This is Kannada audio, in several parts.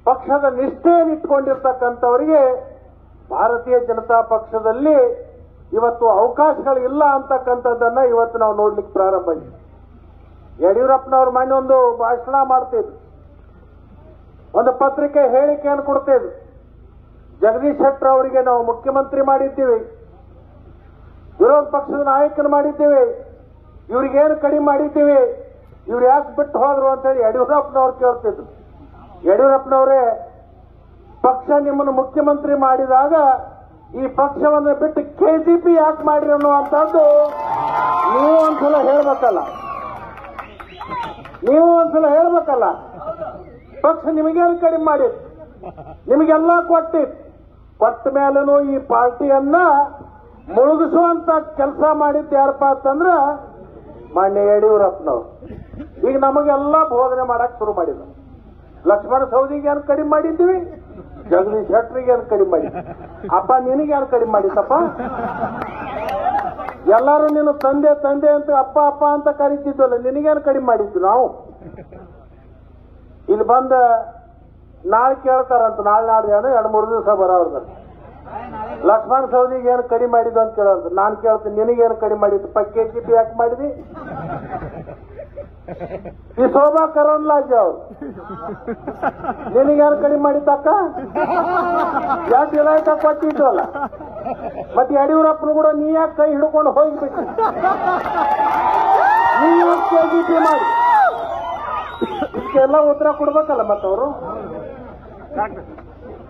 ಪಕ್ಷದ ನಿಷ್ಠೆಯನ್ನು ಇಟ್ಕೊಂಡಿರ್ತಕ್ಕಂಥವರಿಗೆ ಭಾರತೀಯ ಜನತಾ ಪಕ್ಷದಲ್ಲಿ ಇವತ್ತು ಅವಕಾಶಗಳಿಲ್ಲ ಅಂತಕ್ಕಂಥದ್ದನ್ನ ಇವತ್ತು ನಾವು ನೋಡ್ಲಿಕ್ಕೆ ಪ್ರಾರಂಭ ಆಗಿದೆ. ಯಡಿಯೂರಪ್ಪನವ್ರು ಮೊನ್ನೆ ಒಂದು ಭಾಷಣ ಮಾಡ್ತಿದ್ರು, ಒಂದು ಪತ್ರಿಕೆ ಹೇಳಿಕೆಯನ್ನು ಕೊಡ್ತಿದ್ರು. ಜಗದೀಶ್ ಶೆಟ್ಟರ್ ಅವರಿಗೆ ನಾವು ಮುಖ್ಯಮಂತ್ರಿ ಮಾಡಿದ್ದೀವಿ, ವಿರೋಧ ಪಕ್ಷದ ನಾಯಕನ ಮಾಡಿದ್ದೀವಿ, ಇವ್ರಿಗೇನು ಕಡಿಮೆ ಮಾಡಿದ್ದೀವಿ, ಇವ್ರು ಯಾಕೆ ಬಿಟ್ಟು ಹೋದ್ರು ಅಂತೇಳಿ ಯಡಿಯೂರಪ್ಪನವ್ರು ಕೇಳ್ತಿದ್ರು. ಯಡಿಯೂರಪ್ಪನವರೇ, ಪಕ್ಷ ನಿಮ್ಮನ್ನು ಮುಖ್ಯಮಂತ್ರಿ ಮಾಡಿದಾಗ ಈ ಪಕ್ಷವನ್ನು ಬಿಟ್ಟು ಕೆಜಿಪಿ ಯಾಕೆ ಮಾಡ್ರಿ ಅನ್ನುವಂಥದ್ದು ನೀವು ಒಂದ್ಸಲ ಹೇಳ್ಬೇಕಲ್ಲ. ಪಕ್ಷ ನಿಮಗೇನು ಕಡಿಮೆ ಮಾಡಿತ್ತು, ನಿಮಗೆಲ್ಲ ಕೊಟ್ಟ ಮೇಲೂ ಈ ಪಾರ್ಟಿಯನ್ನ ಮುಳುಗಿಸುವಂತ ಕೆಲಸ ಮಾಡಿದ್ದು ಯಾರಪ್ಪ ಅಂತಂದ್ರ ಮಾನ್ಯ ಯಡಿಯೂರಪ್ಪನವ್ರು. ಈಗ ನಮಗೆಲ್ಲ ಬೋಧನೆ ಮಾಡಕ್ ಶುರು ಮಾಡಿದ್ರು. ಲಕ್ಷ್ಮಣ ಸವದಿಗೆ ಏನು ಕಡಿಮೆ ಮಾಡಿದ್ದೀವಿ, ಜಗದೀಶ್ ಶೆಟ್ಟರಿಗೆ ಏನು ಕಡಿಮೆ ಮಾಡಿದ್ವಿ, ಅಪ್ಪ ನಿನಗೆ ಏನು ಕಡಿಮೆ ಮಾಡಿತ್ತಪ್ಪ? ಎಲ್ಲರೂ ನೀನು ತಂದೆ ತಂದೆ ಅಂತ ಅಪ್ಪ ಅಪ್ಪ ಅಂತ ಕರೀತಿದ್ವಲ್ಲ, ನಿನಗೇನು ಕಡಿಮೆ ಮಾಡಿದ್ದು ನಾವು? ಇಲ್ಲಿ ಬಂದ ನಾಳೆ ಕೇಳ್ತಾರಂತ, ನಾಡ್ದು 2-3 ದಿವಸ ಬರೋರ್ದ ಲಕ್ಷ್ಮಣ ಸವದಿಗೆ ಏನು ಕಡಿಮೆ ಮಾಡಿದ್ದು ಅಂತ ಕೇಳೋದು. ನಾನು ಕೇಳ್ತೀನಿ, ನಿನಗೇನು ಕಡಿಮೆ ಮಾಡಿದ್ದು? ಕೆಜಿಪಿ ಯಾಕೆ ಮಾಡಿದಿ? ಈ ಶೋಭಾ ಕರಂದ್ಲಾಜೆ ಅವ್ರು ನಿನಗೇನು ಕಡಿಮೆ ಮಾಡಿದ್ದಕ್ಕ? ಯಾಕೆ ಇಲಾಖೆ ಕೊಟ್ಟಿದ್ವಲ್ಲ, ಮತ್ತೆ ಯಡಿಯೂರಪ್ಪನ ಕೂಡ ನೀ ಯಾಕೆ ಕೈ ಹಿಡ್ಕೊಂಡು ಹೋಗಿಬಿಟ್ಟು ನೀ ಯಾಕೆ ಕೆಜಿಪಿ ಮಾಡಿ? ಇದಕ್ಕೆಲ್ಲ ಉತ್ತರ ಕೊಡ್ಬೇಕಲ್ಲ ಮತ್ತವರು.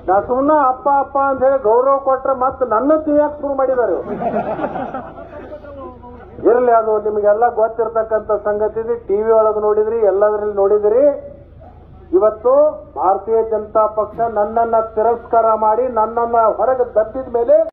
ನಾ ಸುಮ್ಮನೆ ಅಪ್ಪ ಅಪ್ಪ ಅಂತ ಹೇಳಿ ಗೌರವ ಕೊಟ್ರೆ ಮತ್ತೆ ನನ್ನ ತಿನ್ನಕ್ಕೆ ಶುರು ಮಾಡಿದ್ದಾರೆ. ಇರಲಿ, ಅದು ನಿಮಗೆಲ್ಲ ಗೊತ್ತಿರ್ತಕ್ಕಂಥ ಸಂಗತಿ ಇದೆ. ಟಿವಿ ಒಳಗೆ ನೋಡಿದ್ರಿ, ಎಲ್ಲದರಲ್ಲಿ ನೋಡಿದಿರಿ. ಇವತ್ತು ಭಾರತೀಯ ಜನತಾ ಪಕ್ಷ ನನ್ನನ್ನ ತಿರಸ್ಕಾರ ಮಾಡಿ ನನ್ನನ್ನ ಹೊರಗೆ ದಬ್ಬಿದ ಮೇಲೆ